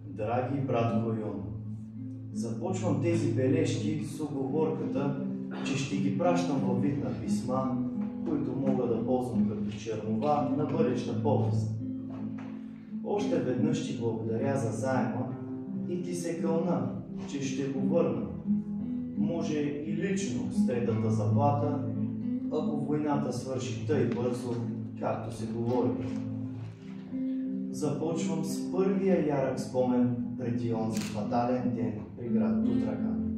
Драги братко Йон, започвам тези бележки с уговорката, че ще ги пращам във вид на писма, които мога да ползвам като чернова на бъдеща повест. Още веднъж ти благодаря за заема и ти се кълна, че ще го върна. Може и лично с третата заплата, ако войната свърши тъй бързо, както се говори. Започвам с първия ярък спомен преди онзи фатален ден при град Тутракан.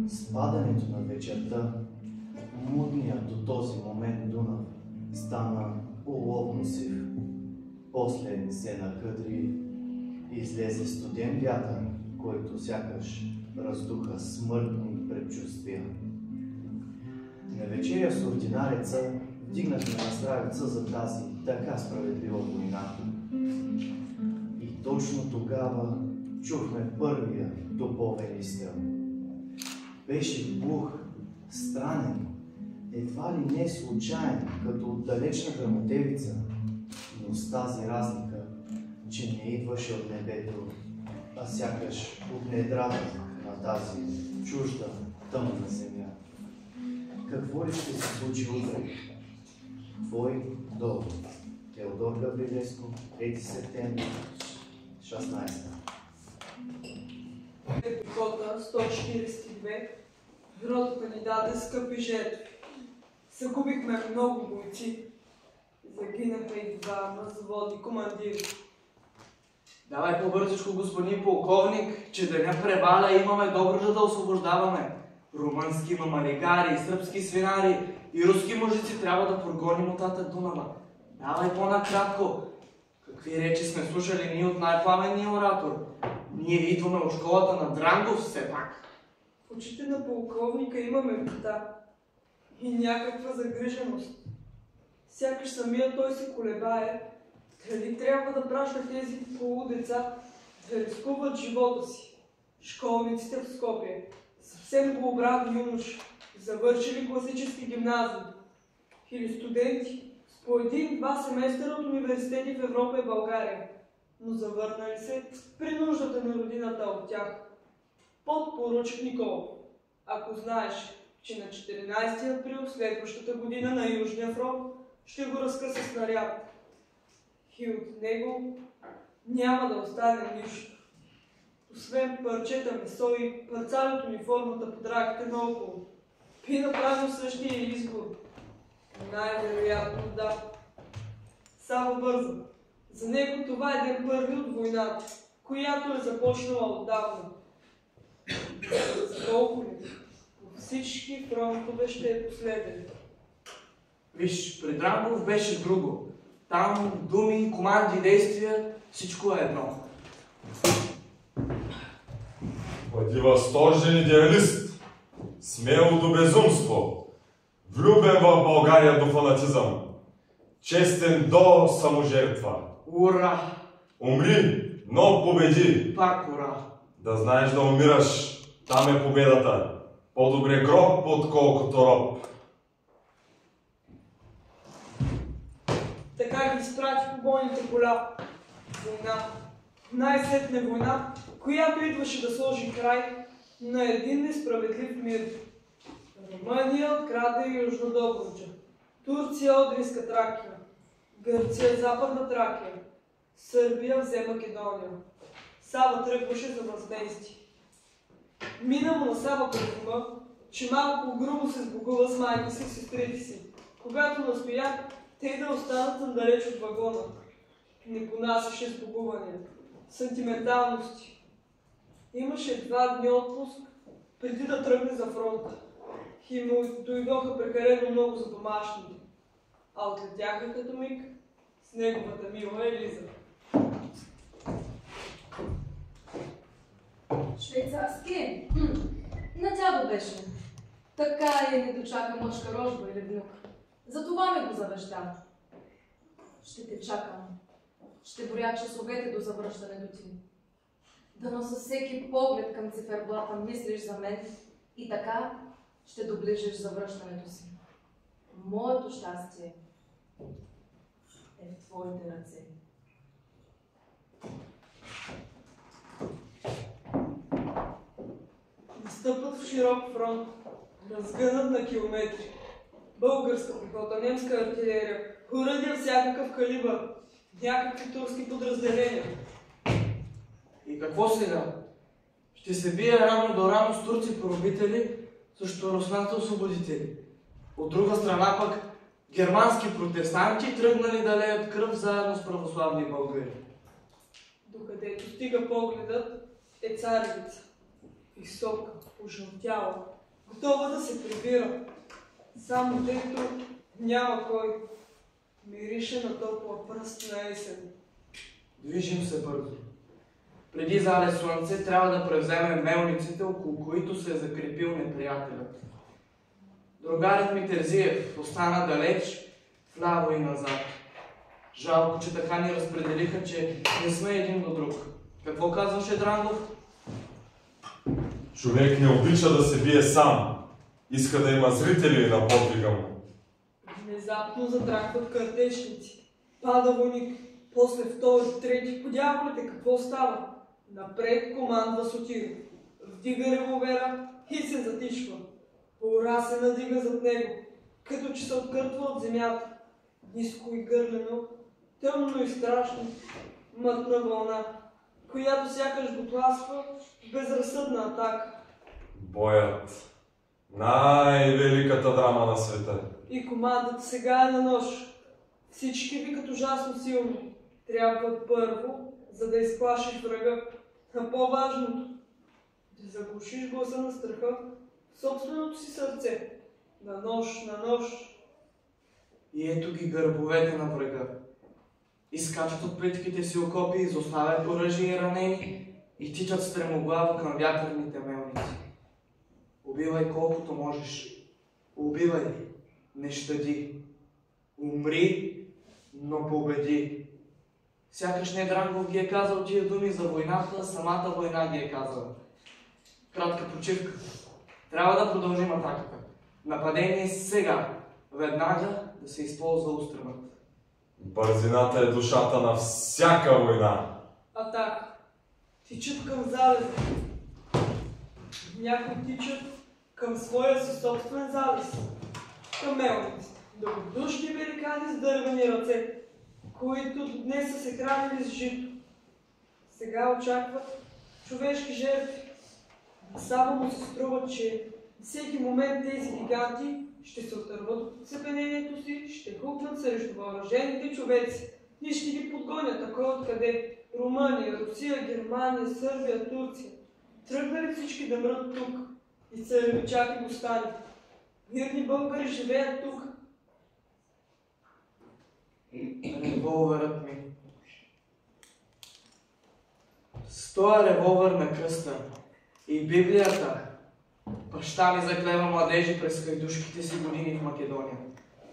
С падането на вечерта, мудният до този момент Дунав стана уловно сив. После се накъдри и излезе студен вятър, който сякаш раздуха смъртни предчувствия. На вечеря с ординареца вдигнахме настравица за тази така справедлива война. И точно тогава чухме първия дубовен изстрел. Беше глух, странен, едва ли не случайен, като от далечна гръмотевица, но с тази разлика, че не идваше от небето, а сякаш от недрата на тази чужда, тъмна земя. Какво ли ще се случи утре? Твой договор. Теодор Гаврилеско, 3 септември, 16. Пехота 142, родото ни даде скъпи жертви. Загубихме много бойци. Загинаха и двама заводни командири. Давай по-бързичко, господин полковник, че да не преваля, имаме добро да освобождаваме. Румънски мамалигари, сръбски свинари и руски мъжици трябва да прогоним от татък Дунава. Давай по-накратко. Какви речи сме слушали ние от най-пламенния оратор? Ние идваме от школата на Дрангов все пак. В очите на полковника имаме вита и някаква загриженост. Сякаш самия той се колебае, дали трябва да праща тези полудеца да рискуват живота си. Школниците в Скопие, съвсем голобради юноши, завършили класически гимназии, или студенти с по 1-2 семестъра от университети в Европа и България, но завърнали се при нуждата на родината от тях. Подпоручик Николов, ако знаеш, че на 14 април следващата година на Южния фронт ще го разкъса снаряд. И от него няма да остане нищо, освен парчета месо и парцали от униформата под раките наоколо. Би направил същия избор. Най-вероятно да. Само бързо. За него това е ден първи от войната, която е започнала отдавна. За толкова ли? По всички фронтове ще е последен. Виж, при Дрангов беше друго. Там думи, команди, действия, всичко е едно. Бъди възторжен идеалист, смел до безумство, влюбен в България до фанатизъм, честен до саможертва. Ура! Умри, но победи! Пак ура! Да знаеш да умираш, там е победата. По-добре гроб, отколкото роб. Така ги изпрати по бойните поля. Война. Най-сетне война, която идваше да сложи край на един несправедлив мир. Румъния открада Южна Добруджа, Турция Одринска Тракия, Гърция Западна Тракия, Сърбия взе Македония. Сава тръгваше за въздействие. Мина му на Сава Къркума, че малко грубо се сбогува с майка си и сестрите си, когато настоя те да останат надалеч от вагона. Не понасяше сбогувания, сантименталности. Имаше 2 дни отпуск преди да тръгне за фронта и му дойдоха прекалено много за домашните, а отлетяха като миг с неговата мила Елиза. Швейцарски. На тя да беше. Така и не дочака мъжка рожба или внук. Затова ми го завеща. Ще те чакам. Ще броя часовете до завръщането ти. Дано със всеки поглед към циферблата мислиш за мен и така ще доближиш завръщането си. Моето щастие е в твоите ръце. Настъпват в широк фронт, разгънат на километри. Българска пехота, немска артилерия, оръдия всякакъв калибър, някакви турски подразделения. И какво сега? Ще се бие рамо до рамо с турци поробители срещу руснаци освободители. От друга страна пък германски протестанти тръгнали да леят кръв заедно с православни българи. Докъдето стига погледът е царевица. Висока, пожълтяла, готова да се прибира. Само дето няма кой. Мирише на топла пръст на есен. Движим се бързо. Преди зале слънце трябва да превземем мелниците, около които се е закрепил неприятелят. Другарят ми Терзиев остана далеч, вляво и назад. Жалко, че така ни разпределиха, че не сме един до друг. Какво казваше Дрангов? Човек не обича да се бие сам. Иска да има зрители на подвига му. Внезапно затракват картечници. Пада войник. После втори, трети. По дяволите какво става? Напред командва Сотир. Вдига револвера и се затишва. Ора се надига зад него, като че се откъртва от земята. Ниско и гърлено, тъмно и страшно, мътна вълна, която сякаш го тласква в безразсъдна атака. Боят. Най-великата драма на света. И командата сега е на нож. Всички викат ужасно силно. Трябва първо, за да изплашиш врага, а по-важното, да заглушиш гласа на страха в собственото си сърце. На нож, на нож. И ето ги гърбовете на врага. Изкачат от плитките си окопи, изоставят оръжие и ранени и тичат стремоглаво към вятърните мелници. Убивай колкото можеш. Убивай, не щади. Умри, но победи. Сякаш не Дрангов ги е казал тия думи за войната, самата война ги е казала. Кратка почивка. Трябва да продължим атаката. Нападение сега. Веднага да се използва устремът. Бързината е душата на всяка война. Атака. Тичат към залеза. Някои тичат към своя си собствен залез. Към мелниците. Добродушни великани с дървени ръце, които до днес са се хранили с жито. Сега очакват човешки жертви. Само му се струва, че всеки момент тези гиганти ще се отърват от оцепенението си, ще хукнат срещу въоръжените човеци и ще ги подгонят, а кой откъде? Румъния, Русия, Германия, Сърбия, Турция. Тръгнали всички да мрат тук и царевичати го стани. Мирни българи живеят тук. Револверът ми. С този револвер на кръста и Библията баща ми заклева младежи през хайдушките си години в Македония.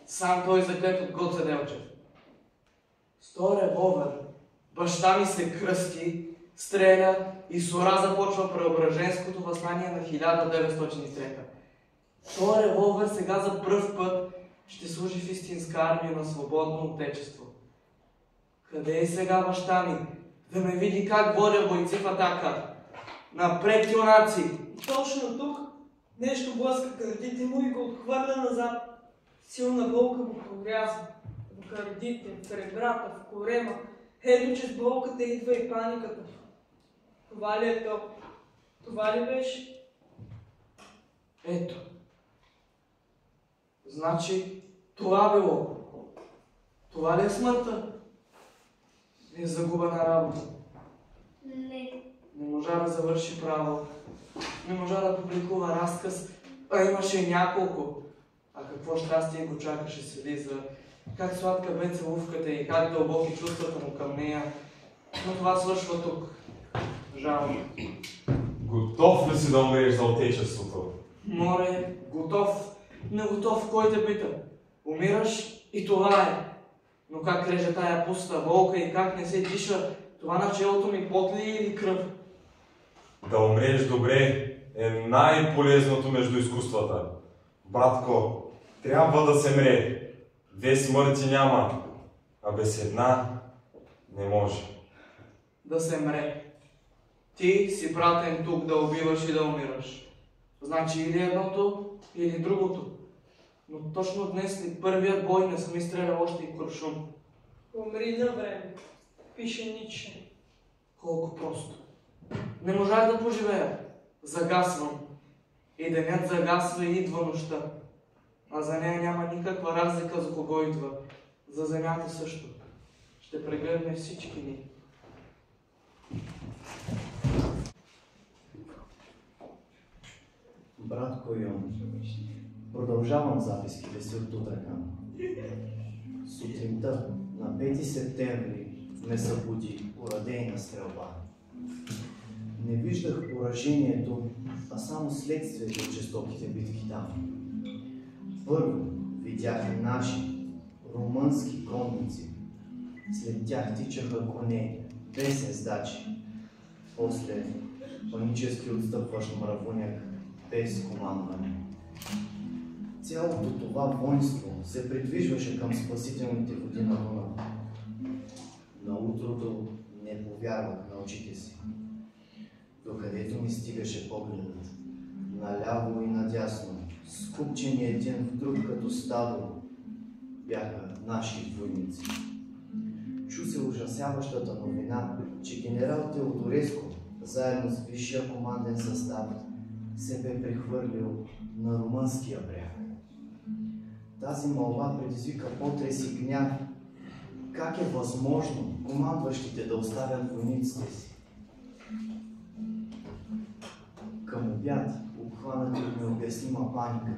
Сам той заклет от Гоце Делчев. С този револвер баща ми се кръсти, стреля и с ура започва Преображенското въстание на 1903. Този револвер сега за пръв път ще служи в истинска армия на свободно отечество. Къде е сега баща ми? Да ме види как водя бойци в атака. Напред, юнаци! Точно тук нещо блъска гърдите му и го отхвърля назад. Силна болка го прорязва. В гърдите, в ребрата, в корема. Ето, че с болката идва и паниката. Това ли е то? Това ли беше? Ето. Значи, това било. Това ли е смъртта? Не е загубена работа. Не. Не можа да завърши право. Не можа да публикува разказ, а имаше няколко. А какво щастие го чакаше с Елиза. Как сладка бе целувката и как дълбоки чувствата му към нея. Но това свършва тук. Жално. Готов ли си да умреш за отечеството? Море, готов, не готов, кой те пита? Умираш и това е. Но как реже тая пуста болка и как не се диша, това на челото ми пот ли или кръв? Да умреш добре е най-полезното между изкуствата. Братко, трябва да се мре. Две смърти няма, а без една не може. Да се мре. Ти си пратен тук да убиваш и да умираш. Значи или едното, или другото. Но точно днес след първият бой не съм изстрелял още и куршум. Умри на време. Пише Ницше. Колко просто. Не можах да поживея. Загасвам. И денят загасва и идва нощта. А за нея няма никаква разлика за кого идва. За земята също. Ще прегърне всички ни. Братко Йон, продължавам записките си от Тутракан. Сутринта на 5 септември ме събуди урадейна стрелба. Не виждах поражението, а само следствието от жестоките битки там. Първо видях наши, румънски конници. След тях тичаха коне, без ездачи. После панически отстъпващ мравуняк, без командване. Цялото това воинство се придвижваше към спасителните води на Дунав. На утрото не повярвах на очите си. Докъдето ми стигаше погледът, наляво и надясно, скупчени един в друг като стадо, бяха наши войници. Чу се ужасяващата новина, че генерал Теодореско, заедно с висшия команден състав, се бе прехвърлил на румънския бряг. Тази мълва предизвика потрес и гняв. Как е възможно командващите да оставят войниците си? Към обяд, обхванати от необяснима паника,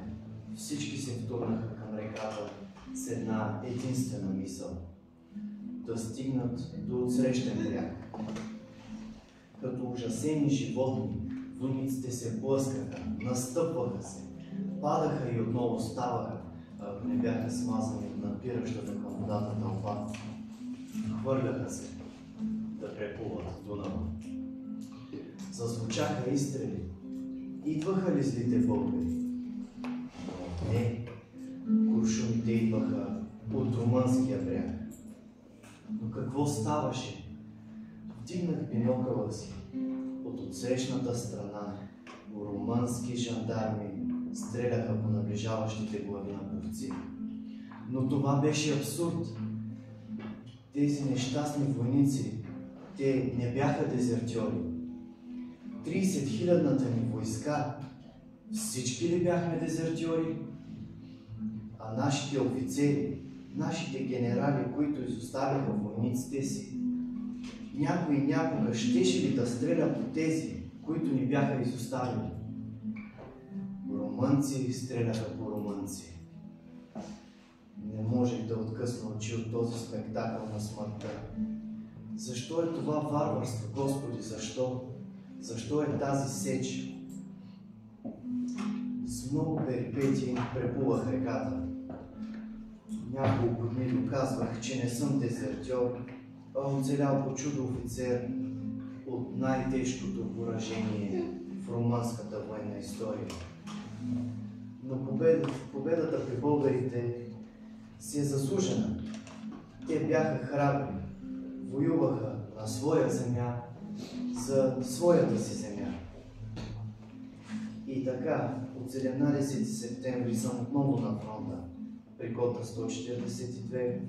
всички се втурнаха към реката с една единствена мисъл – да стигнат до отсрещен бряг. Като ужасени животни, войниците се блъскаха, настъпваха се, падаха и отново ставаха, ако не бяха смазани от напиращата към водата тълпа. Хвърляха се да преплуват Дунава. Зазвучаха изстрели. Идваха ли злите българи? Но не. Куршумите идваха от румънския бряг. Но какво ставаше? Вдигнах бинокъла си. От отсрещната страна румънски жандарми стреляха по наближаващите глави на пловци. Но това беше абсурд. Тези нещастни войници, те не бяха дезертьори. 30 000-ната ни войска, всички ли бяхме дезертьори? А нашите офицери, нашите генерали, които изоставяха войниците си, някой някога щеше ли да стреля по тези, които ни бяха изоставили? Румънци стреляха по румънци. Не можех да откъсна очи от този спектакъл на смъртта. Защо е това варварство, Господи, защо? Защо е тази сеч? С много перипетии преплувах реката. Няколко дни доказвах, че не съм дезертьор, а оцелял по чудо офицер от най-тежкото поражение в румънската военна история. Но победата при българите си е заслужена. Те бяха храбри, воюваха на своя земя, за своята си земя. И така, от 17 септември съм отново на фронта, при кота 142,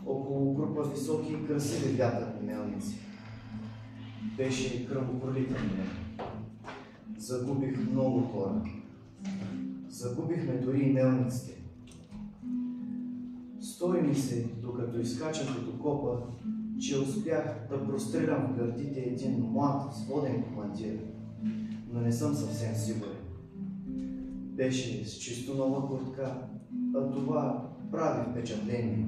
около група високи и красиви вятърни мелници. Беше кръвопролитен ден. Загубих много хора. Загубихме дори и мелниците. Стори ми се, докато изкачах от окопа, че успях да прострелям в гърдите един млад, своден командир, но не съм съвсем сигурен. Беше с чисто нова куртка, а това прави впечатление.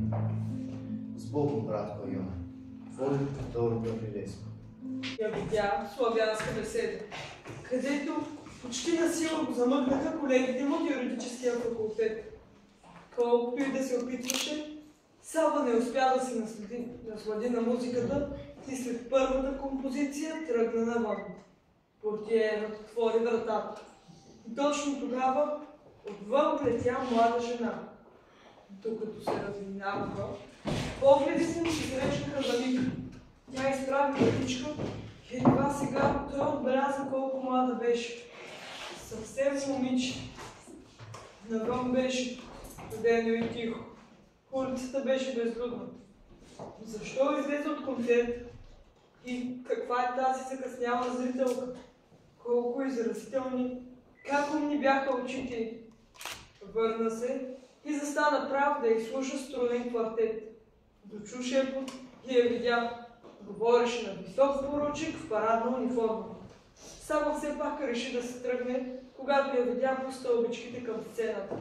С Богом, братко Йона. Твой Тодор Гаврилеско. Я видя славянска беседа, където Почти на сила го замъкнаха колегите му от юридическия факултет. Колкото и да се опитваше, Сава не успя да се наслади на музиката и след първата композиция тръгна навън. Портиерът отвори вратата. И точно тогава отвън влетя млада жена. Докато се разминаваха, погледите му се срещнаха за миг. Тя изправи пътичка и едва сега той отбеляза колко млада беше. Съвсем момиче. Навън беше студено и тихо. Улицата беше безлюдна. Защо излезе от концерта? И каква е тази закъсняла зрителка? Колко изразителни, как умни бяха очите й. Върна се и застана прав да изслуша струнен квартет. Дочу шепот и я видя. Говореше на висок поручик в парадна униформа. Само все пак реши да се тръгне, когато я видя по стълбичките към сцената.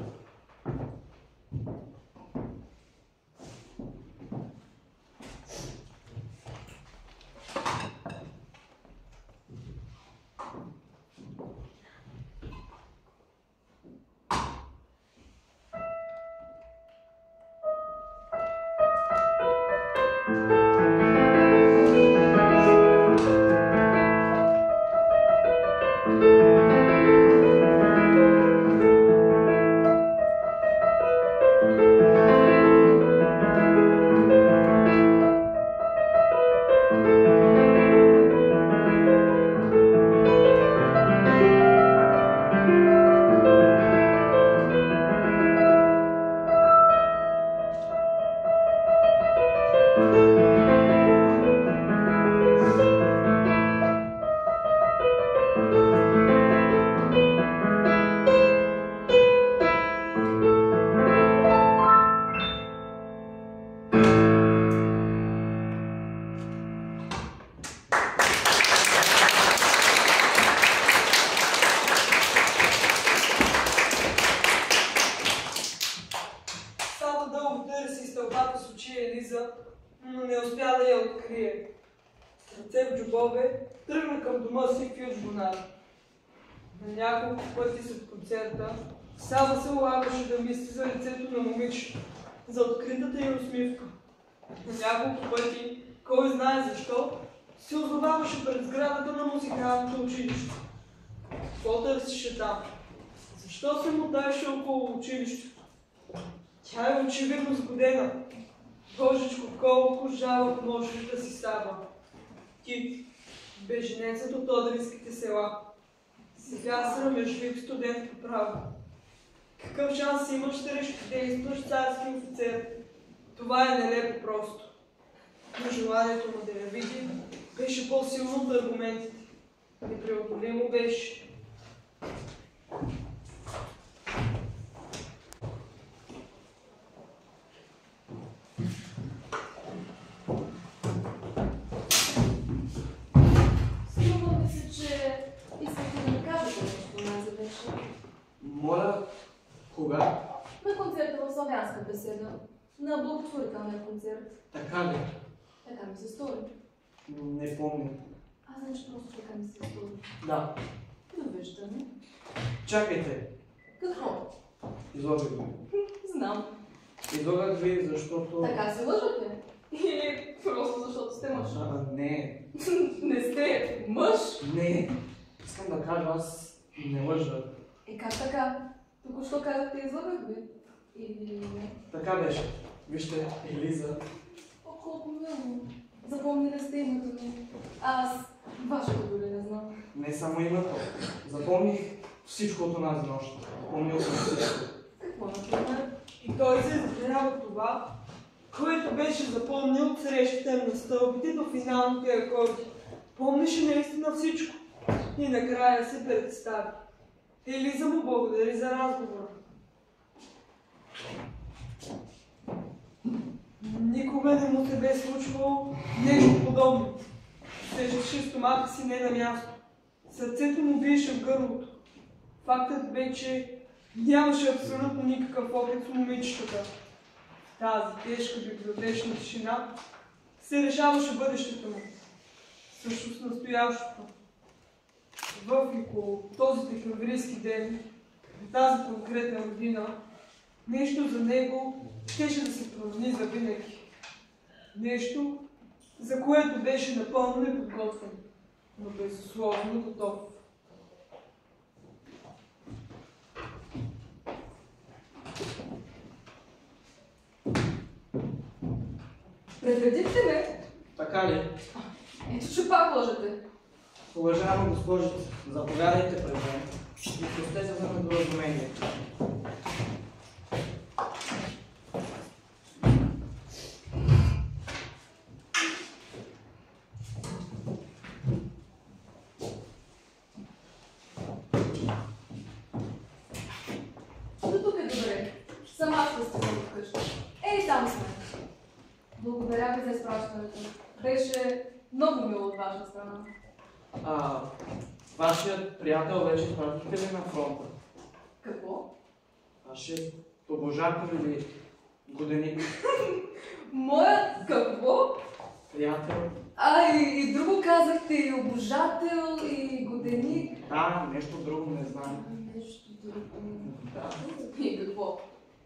Но не успя да я открие. С ръце в джобове тръгна към дома си в Южбонар. На няколко пъти след концерта Сава се улагаше да мисли за лицето на момичето, за откритата й усмивка. На няколко пъти, кой знае защо, се озоваваше пред сградата на музикалното училище. Какво търсеше там? Защо се мотаеше около училището? Тя е очевидно сгодена. Божечко, колко жалък можеш да си Сава. Ти, беженецът от одринските села. Сега срамежлив студент по право. Какъв шанс имаш срещу действащ царски офицер? Това е нелепо просто. Но желанието му да я види беше по-силно от аргументите. Непреодолимо беше. Моля, кога? На концерта в Славянска беседа. На благотворителния концерт. Така ли? Така ми се стори. Не помня. Знаеш, просто така ми се стори. Да. Довиждане. Чакайте. Какво? Излагах ви. Знам. Излагах ви, защото... Така се лъжате? Или просто защото сте мъж? Не. Не сте мъж? Не. Искам да кажа, аз не лъжа. Как така? Току-що казахте излагах ви? Или не? Така беше. Вижте, Елиза. О, колко мило. Запомнили сте името ми. Аз вашето дори не знам. Не само името. Запомних всичко от онази нощ. Помнил съм всичко. Какво, например? И той се забравя това, което беше запомнил от срещите на стълбите до финалните акорди. Помнише наистина всичко. И накрая се представи. Елиза му благодари за разговора. Никога не му се бе случвало нещо подобно. Сежеше стомаха си не на място. Сърцето му биеше в гърлото. Фактът бе, че нямаше абсолютно никакъв опит с момичетата. В тази тежка библиотечна тишина се решаваше бъдещето му. Всъщност настоящото. в и около този декемврийски ден, в тази конкретна година, нещо за него щеше да се промени завинаги. Нещо, за което беше напълно неподготвен, но безусловно готов. Предредихте ме? Така ли? Ето, че пак лъжете. Уважаема госпожица, заповядайте пред мен и простете за недоразумение. До тук е добре. Сама ще стигна до къща. Ей, там сме. Благодаря ви за изпращането. Беше много мило от ваша страна. Вашият приятел вече пратихте ли на фронта? Какво? Вашият обожател или годеник? Моят какво? Приятел? И друго казахте, и обожател, и годеник. Да, нещо друго не знам. Нещо друго. Да. И какво?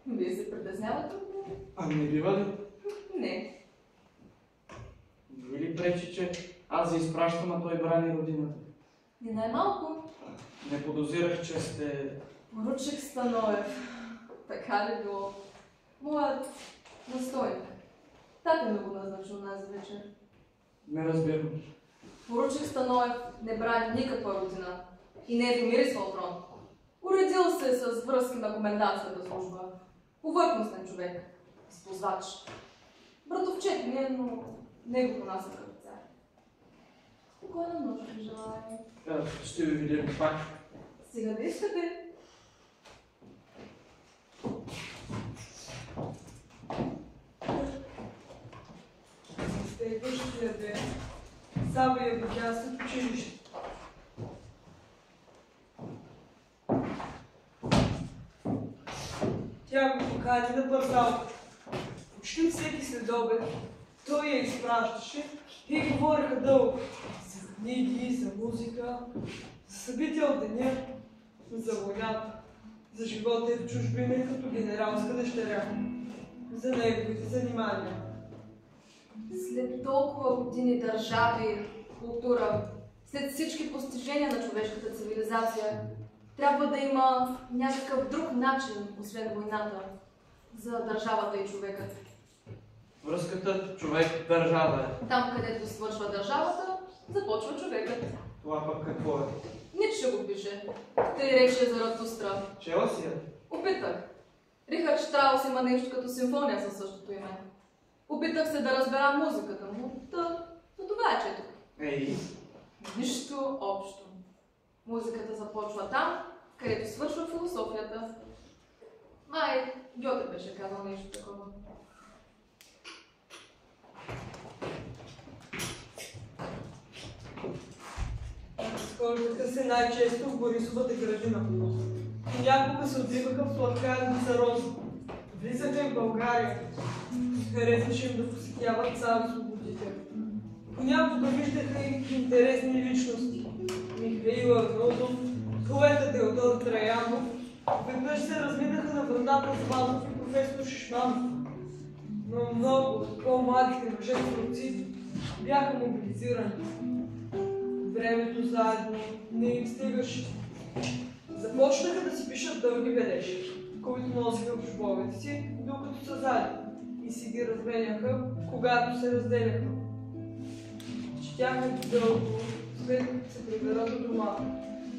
Вие се притеснявате от мен? Не бива ли? Не. Не ли пречи, че аз ви изпращам, а той брани родината? Не най-малко. Не подозирах, че сте... Поручик Станоев. Така ли било? Моят настойник. Тата ме го назначил нас вечер. Не разбирам. Поручик Станоев не брани никаква родина и не е домирисвал фронт. Уредил се с връзки на комендантската служба. Повърхностен човек. Използвач. Братовчет ми е, но не го понася като цар. Спокойна нощ ви желая. Ще ви видим пак. Сега да искате. Следващия ден Сава я видя след училище. Тя го покани на парзалка. Почти всеки следобед той я изпращаше и говореха дълго за книги, за музика, за събития от деня, за войната, за живота и в чужбина като генералска дъщеря, за неговите занимания. След толкова години държави, култура, след всички постижения на човешката цивилизация, трябва да има някакъв друг начин, освен войната, за държавата и човекът. Връзката човек-държава е. Там, където свършва държавата, започва човекът. Това пък какво е? Ницше го пише. Тъй рече Заратустра. Чела си я? Опитах. Рихард Штраус има нещо като симфония със същото име. Опитах се да разбера музиката му, но това е четох. Ей. Нищо общо. Музиката започва там, където свършва философията. Май, Гьоте беше казал нещо такова. Разхождаха се най-често в Борисовата градина. Някога се отзиваха в сладкарница Роза. Влизаха и в България. Харесваше им да посетяват цар свободите. Понякога виждаха и интересни личности. Михаил Арнолдов, поета Теодор Траянов. Веднъж се разминаха на вратата с Вазов и професор Шишманов. Но много по-младите мъже творци бяха мобилизирани. Времето заедно не им стигаше. Започнаха да си пишат дълги бележки, които носиха в джобовете си, докато са заедно и си ги разменяха, когато се разделяха. Четяха дълго, след като се приберат от дома,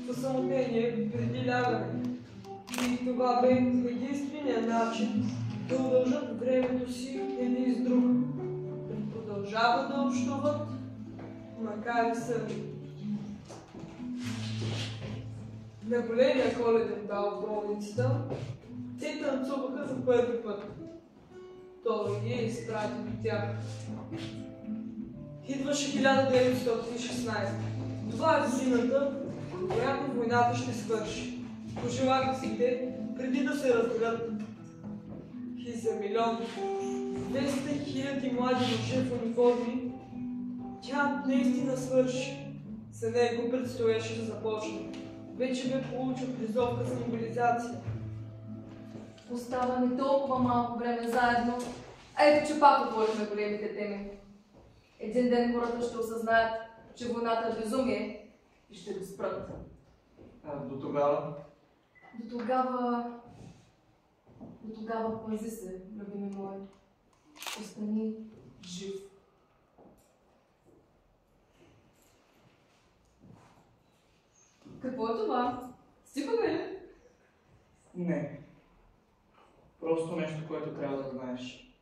в самотение преди лягане. И това бе единственият начин да удължат времето си един с друг, да продължават да общуват, макар и сами. На големия коледен бал в болницата, те танцуваха за първи път. Той ги е изпратил до тях. Идваше 1916. Това е годината, която войната ще свърши. Пожелаха си те, преди да се разделят. И за 1 200 000 млади мъже в униформи, тя наистина свърши. За него предстоеше да започне. Вече бе получил призовка за мобилизация. Остава ни толкова малко време заедно, а ето, че пак отворихме големите теми. Един ден хората ще осъзнаят, че войната е безумие и ще го спрат. До тогава? До тогава пази се, любими мой. Остани жив. Какво е това? Стихове ли? Не. Просто нещо, което трябва да знаеш. –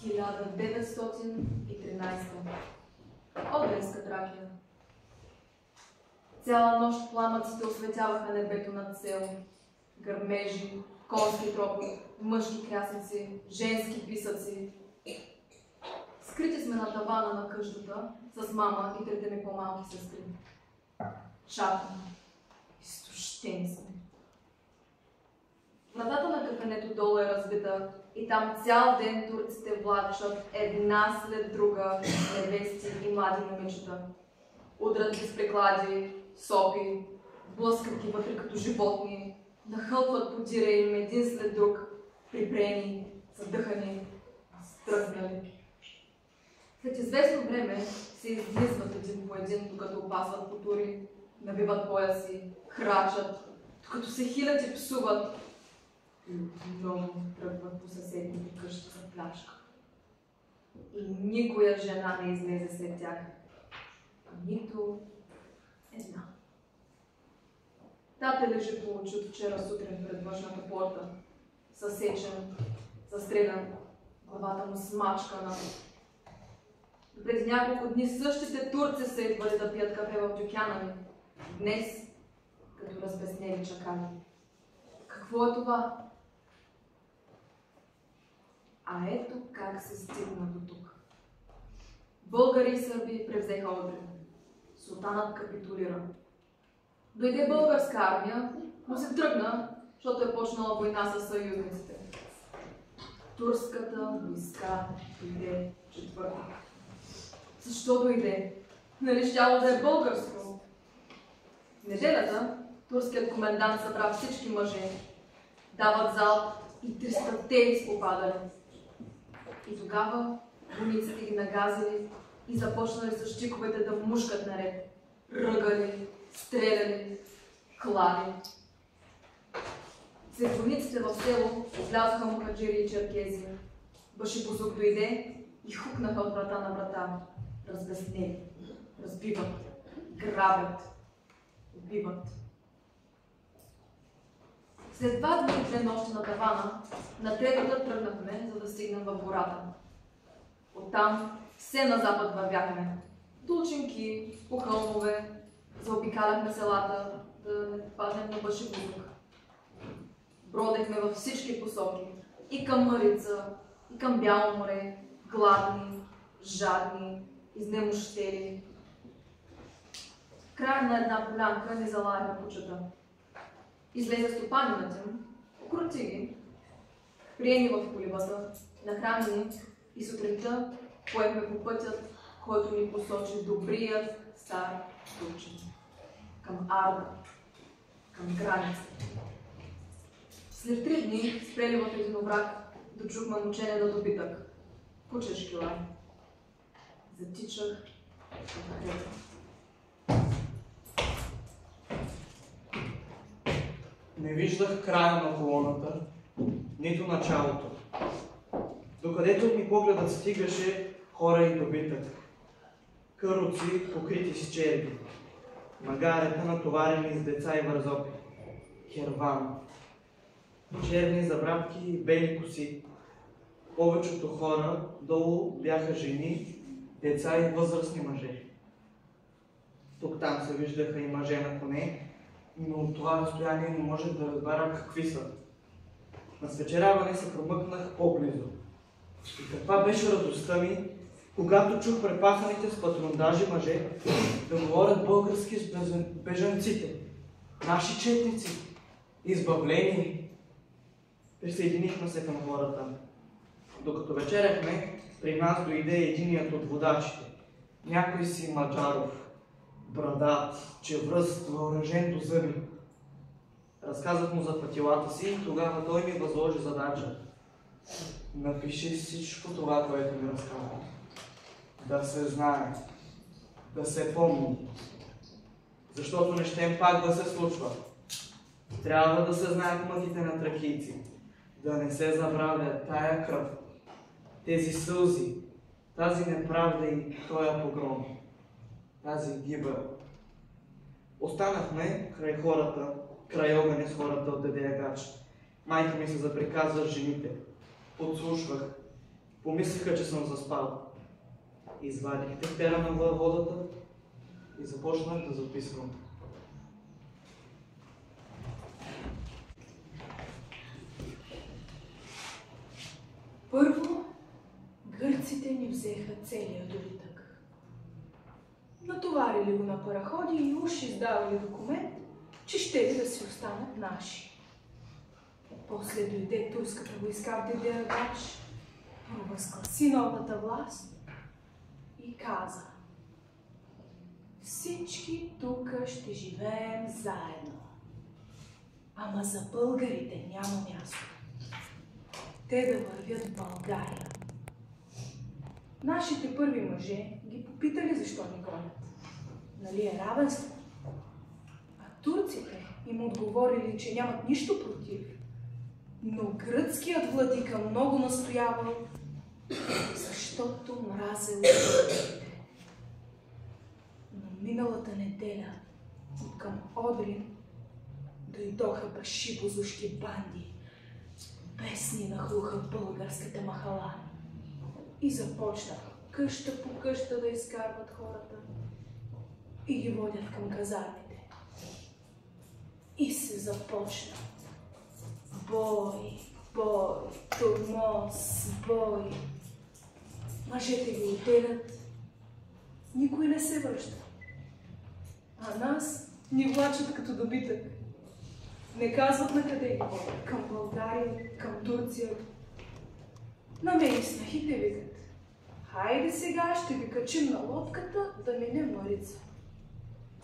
1913. Одринска Тракия. Цяла нощ пламъците осветяваха небето над село. Гърмежи, конски тропи, мъжки крясъци, женски писъци. Скрити сме на тавана на къщата с мама и трите ми по-малки сестри. Чакаме. Изтощени сме. Вратата на кафенето долу е разбита и там цял ден турците влачат една след друга невести и млади момичета. Удрят ги с приклади, сопи, блъскат ги вътре като животни, нахълтват подира им един след друг, припрени, задъхани, стръкнали. След известно време се излизват един по един, докато опасват потури, набиват пояси, крачат, докато се хилят и псуват и отново тръгват по съседните къщи за плячка. И никоя жена не излезе след тях. Нито една. Тате лежи получи от вчера сутрин пред външната порта, съсечен, застрелян, главата му смачкана. Преди няколко дни същите турци са идвали да пият кафе в дюкяна ми. Днес, като разбеснели чакали. Какво е това? А ето как се стигна до тук. Българи и сърби превзеха Одрин. Султанът капитулира. Дойде българска армия, но се тръгна, защото е почнала война с съюзниците. Турската войска дойде четвърта. Защо дойде? Нали щяло да е българско? В неделята турският комендант събра всички мъже, дават залп и 300-те изпопадали. И тогава войниците ги нагазили и започнали с щиковете да мушкат наред. Ръгали, стреляли, клали. След войниците в село влязоха мухаджири и черкези. Башибозук дойде и хукнаха от врата на врата. Разбеснели, разбиват, грабят, убиват. След 2 дни и 2 нощи на тавана, на третата тръгнахме, за да стигнем в гората. Оттам все на запад вървяхме. Долчинки, по хълмове, заобикаляхме селата, да не паднем на Башибозук. Бродехме във всички посоки, и към Марица, и към Бяло море, гладни, жадни, изнемощели. В края на една полянка ни залаяха кучета. Излезе стопанинът им, окрути ги, прие ни в колибата, нахрани ни и сутринта поехме по пътят, който ни посочи добрият стар Турчин. Към Арда, към границата. След 3 дни спрели в един овраг, дочухме мучене на добитък. Кучешки лай. Затичах в хлеба. Не виждах края на колоната, нито началото. Докъдето ми погледът стигаше, хора и добитък. Каруци, покрити с черви. Магарета, натоварени с деца и вързопи. Керван. Черни забравки и бели коси. Повечето хора долу бяха жени, деца и възрастни мъже. Тук-там се виждаха и мъже на коне, но от това разстояние не можех да разбера какви са. На свечеряване се промъкнах по-близо. И каква беше радостта ми, когато чух препаханите с патрондажи мъже да говорят български с бежанците, наши четници. избавление. Присъединихме се към хората. Докато вечеряхме, при нас дойде единият от водачите. Някой си маджаров, брадат, чевръст, въоръжен до зъби. Разказах му за пътилата си и тогава той ми възложи задача. Напиши всичко това, което ми разказва. Да се знае, да се помни. Защото не щем пак да се случва. Трябва да се знаят мъките на тракийци. Да не се забравя тая кръв, тези сълзи, тази неправда и тоя погром, тази гибел. Останахме край хората, край огъня с хората от деде Агач. Майка ми се заприказва с жените. Подслушвах. Помислиха, че съм заспал. Извадих тефтера на воеводата и започнах да записвам. Първо, гърците ни взеха целия добитък. Натоварили го на параходи и уж издавали документ, че щели да си останат наши. После дойде турската войска в деде Агач, провъзгласи новата власт и каза: всички тук ще живеем заедно. Ама за българите няма място. Те да вървят в България. Нашите първи мъже ги попитали защо ни гонят. Нали е равенство? А турците им отговорили, че нямат нищо против. Но гръцкият владика много настоявал, защото мразел турците. Но миналата неделя от към Одрин дойдоха башибозушки банди. Песни нахлуха в българската махала и започнаха къща по къща да изкарват хората и ги водят към казармите. И се започна бой, бой, тормоз, бой. Мъжете ги отделят, никой не се връща. А нас ни влачат като добитък. Не казват на къде ги водят. Към България, към Турция. На мен и снахите викат: хайде сега ще ви качим на лодката да минем Марица.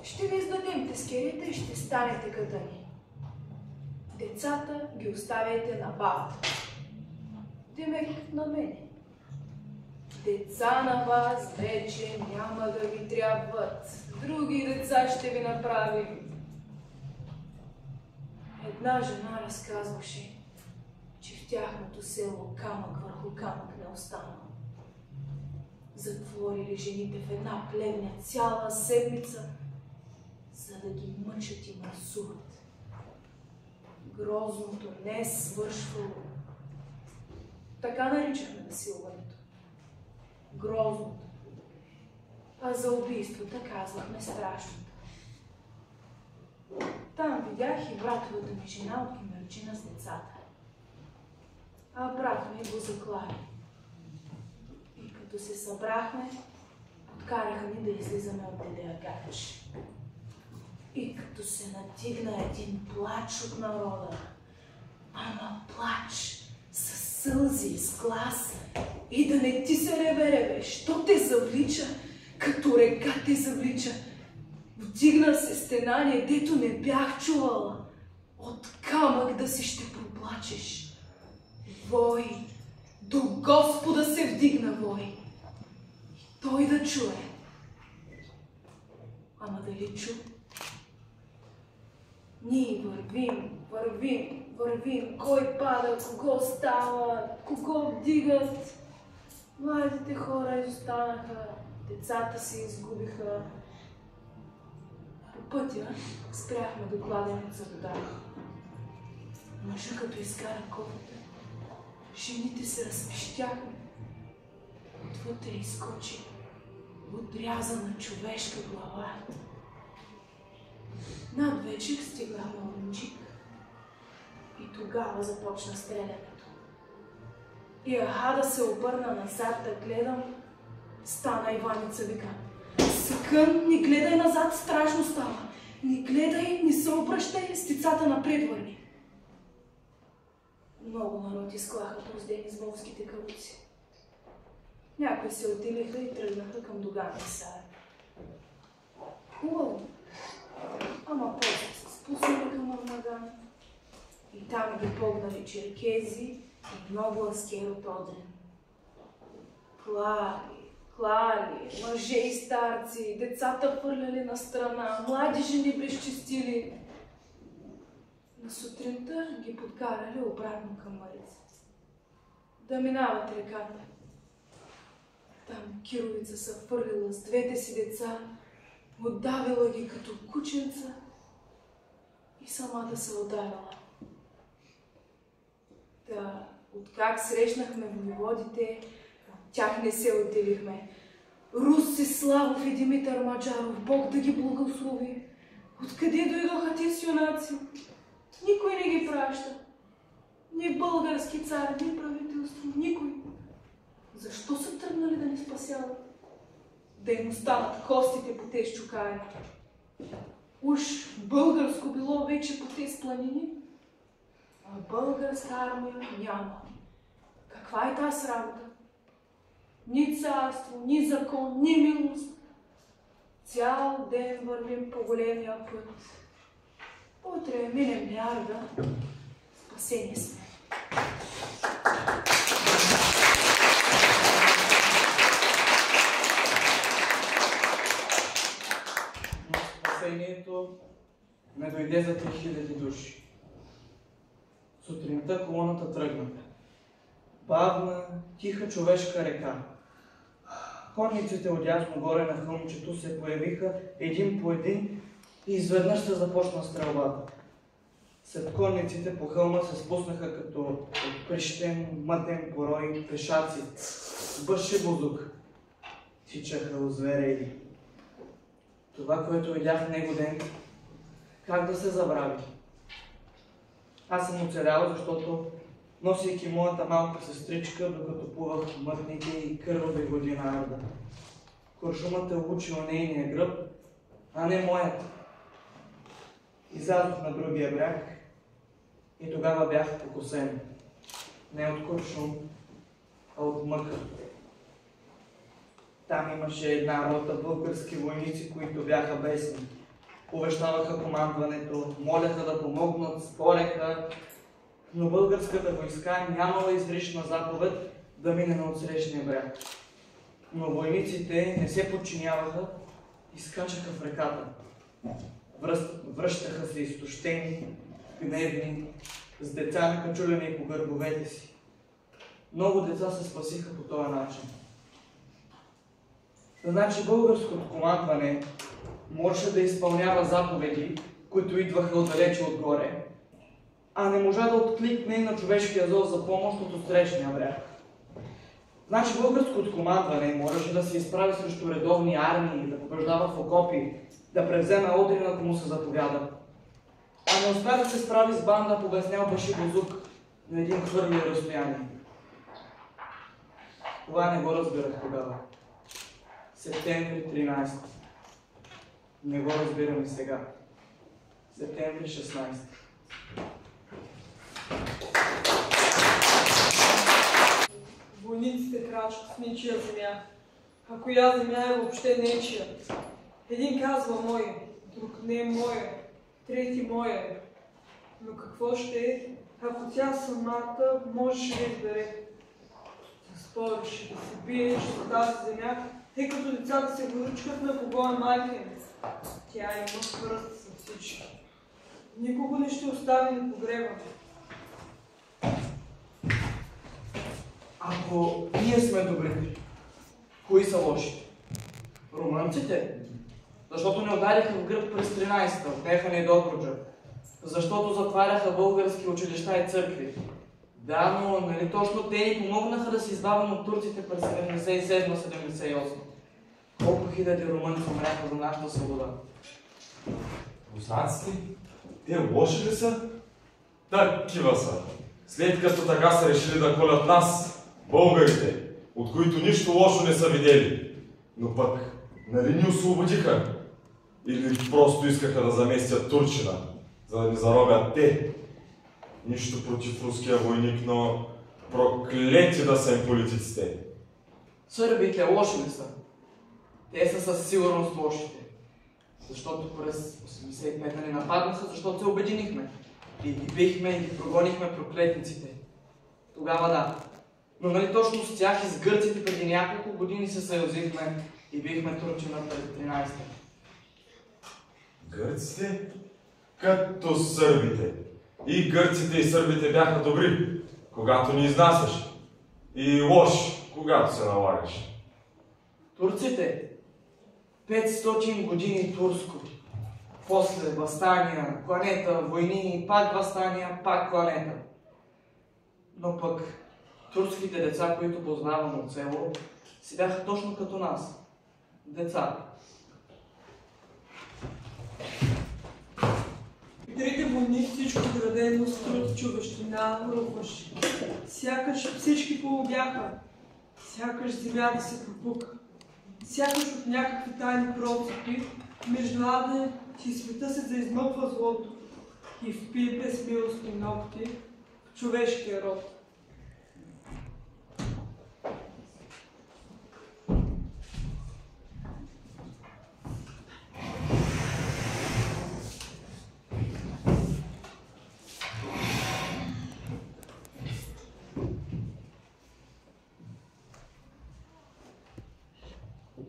Ще ви издадем тескерите и ще станете като ни. Децата ги оставяйте на бабата. Демек на мене. Деца на вас вече няма да ви трябват. Други деца ще ви направим. Една жена разказваше, че в тяхното село камък върху камък не останал. Затворили жените в една плевня цяла седмица, за да ги мъчат и мърсуват. Грозното не е свършвало. Така наричахме насилването. Грозното. А за убийствата казвахме страшното. Там видях и братовата ми жена от Кемерчина с децата. А брат ми го заклали. И като се събрахме, откараха ни да излизаме от деде Агач. И като се надигна един плач от народа, ама плач със сълзи, с глас, и да не ти се реве, що те завлича, като река те завлича. Вдигна се стенание, дето не бях чувала. От камък да си ще проплачеш. Вой, до Господа се вдигна вой. И той да чуе. Ама дали чу? Ние вървим, вървим, вървим. Кой пада, кого става, кого вдигат. Младите хора изостанаха, децата се изгубиха. По пътя спряхме до кладенеца вода. Мъжа като изкара кофата, жените се разпищяха. Отвътре изскочи отрязана човешка глава. Над вечер стигнахме Орунджик и тогава започна стрелянето. И аха да се обърна назад да гледам, стана Иваница вика: Съкън, не гледай назад, страшно става. Не гледай, не се обръщай, с децата напред върви. Много народ изклаха поздени с волските калуци. Някои се отилиха и тръгнаха към Доган и Сара. Хубаво, ама после се спуснали към Армаган и там ги погнали черкези и много аскер от Одрин. Клали, мъже и старци, децата хвърляли на страна, млади жени безчестили. На сутринта ги подкарали обратно към Марица. Да минават реката. Там Кировица се хвърлила с двете си деца, отдавила ги като кученца и самата се ударила. Та, откак срещнахме войводите, от тях не се отделихме. Руси Славов и Димитър Маджаров, Бог да ги благослови. Откъде дойдоха тези юнаци? Никой не ги праща. Ни български цар, ни правителство, никой. Защо са тръгнали да ни спасяват? Да им останат костите по тези чукаи. Уж българско било вече по тези планини, а българска армия няма. Каква е тази работа? Ни царство, ни закон, ни милост. Цял ден вървим по големия път. Утре минем Ярда, спасени сме. Спасението не дойде за 3000 души. Сутринта колоната тръгна. Бавна, тиха човешка река. Конниците отдясно горе на хълмчето се появиха един по един и изведнъж се започна стрелбата. След конниците по хълма се спуснаха като отприщен, мътен порой пешаци. Бърши бузук. Тичаха озверели. Това, което видях него ден, как да се забрави? Аз съм оцелял, защото, носейки моята малка сестричка, докато плувах мътните и кървави води на Арда. Куршумът е учил нейния гръб, а не моят. Излязох на другия бряг и тогава бях покосен. Не от куршум, а от мъка. Там имаше една рота български войници, които бяха бесни. Увещаваха командването, моляха да помогнат, спореха, но българската войска нямала изрична заповед да мине на отсрещния бряг. Но войниците не се подчиняваха и скачаха в реката. Връщаха се изтощени, гневни, с деца накачулени по гърбовете си. Много деца се спасиха по този начин. Значи българското командване можеше да изпълнява заповеди, които идваха отдалече отгоре, а не можа да откликне на човешкия зов за помощ от отсрещния бряг. Значи българското командване можеше да се изправи срещу редовни армии, да побеждава в окопи, да превземе Одрин, ако му се заповяда. А не успя да се справи с банда, побеснял Баши Бузук на един хвърли разстояние. Това не го разбирах тогава. Септември 13. Не го разбирам и сега. Септември 16. Войниците крачат в ничия земя, а коя земя е въобще нечия. Един казва моя, друг не моя, трети моя. Но какво ще е, ако тя самата можеше да избере? Да спориш, да се биеш за тази земя, тъй като децата се горучкат на кого е майка им. Тя има пръст за всички. Никого не ще остави на погреба. Ако ние сме добри, кои са лоши? Румънците? Защото не удариха в гръб през 13-та, отнеха ни Добруджа. Защото затваряха български училища и църкви. Да, но нали точно те ни помогнаха да се избавим от турците през 77-78. Колко хиляди румънци умряха за нашата свобода? Руснаците? Те лоши ли са? Такива са. След като така са решили да колят нас, българите, от които нищо лошо не са видели. Но пък, нали ни освободиха? Или просто искаха да заместят турчина, за да ни заробят те? нищо против руския войник, но проклети да са им политиците. Сърбите лоши ли са? Те са със сигурност лошите. Защото през 85-та ни нападнаха, защото се обединихме. И ги бихме и ги прогонихме проклетниците. Тогава да. Но нали точно с тях и с гърците преди няколко години се съюзихме и бихме Турчина през 13-та. Гърците? Като сърбите. И гърците и сърбите бяха добри, когато ни изнасяш. И лоши, когато се налагаш. Турците? 500 години турско. После въстания, кланета, войни, пак въстания, пак кланета. Но пък турските деца, които познавам от село, си бяха точно като нас. Деца. Трите войни всичко градено с труд, човещина, рухваше. Сякаш всички полубяха, сякаш земята се пропука. Сякаш от някакви тайни процепи, между ада и света се заизмъква злото и впие безмилостни ногти в човешкия род.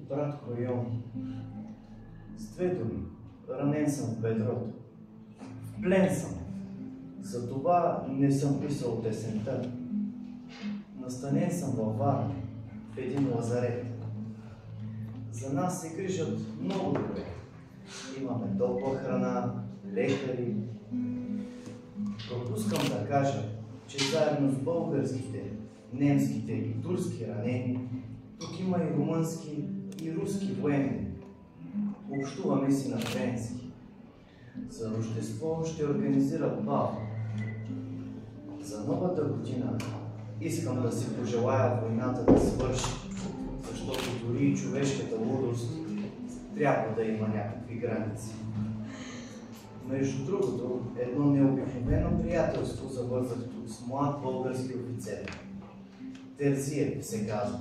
Братко Йон, с две думи, ранен съм в бедрото. В плен съм. Затова не съм писал песента. Настанен съм във Варна, в един лазарет. За нас се грижат много добре. Имаме топла храна, лекари. Пропускам да кажа, че заедно с българските, немските и турски ранени, тук има и румънски и руски военни. Общуваме си на френски. За Рождество ще организират бал. За новата година искам да си пожелая войната да свърши, защото дори и човешката лудост трябва да има някакви граници. Между другото, едно необикновено приятелство завързах тук с млад български офицер. Терзиев се казва.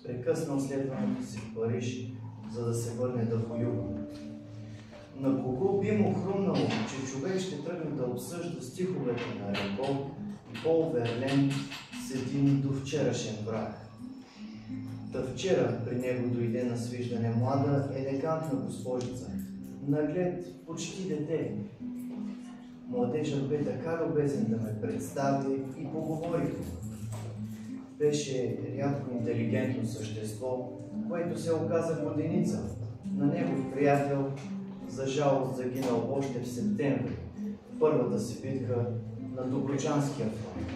Прекъснал следването си в Париж, за да се върне да воюва. На кого би му хрумнало, че човек ще тръгне да обсъжда стиховете на Рембо и Пол Верлен с един довчерашен враг. Та вчера при него дойде на свиждане млада, елегантна госпожица, наглед почти дете. Младежът бе така любезен да ме представи и поговорихме. Беше рядко интелигентно същество, което се оказа годеница. На негов приятел, за жалост загинал още в септември, в първата си битка на Добруджанския фронт.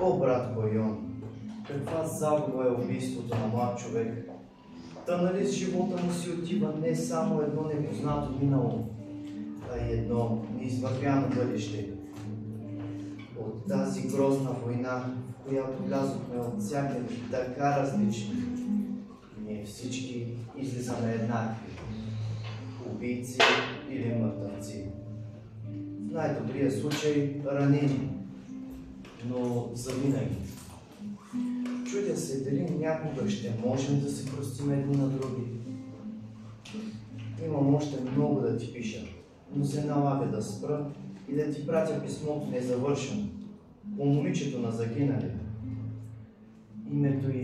О, братко Йон, каква загуба е убийството на млад човек! Та нали с живота му си отива не само едно непознато минало, а и едно неизвървяно бъдеще. От тази грозна война, в която влязохме от всякакви така различни, ние всички излизаме еднакви. Убийци или мъртъвци. В най-добрия случай ранени, но завинаги. Чудя се дали някога ще можем да се простим едни на други. Имам още много да ти пиша, но се налага да спра и да ти пратя писмото незавършено, по момичето на загиналия. Името й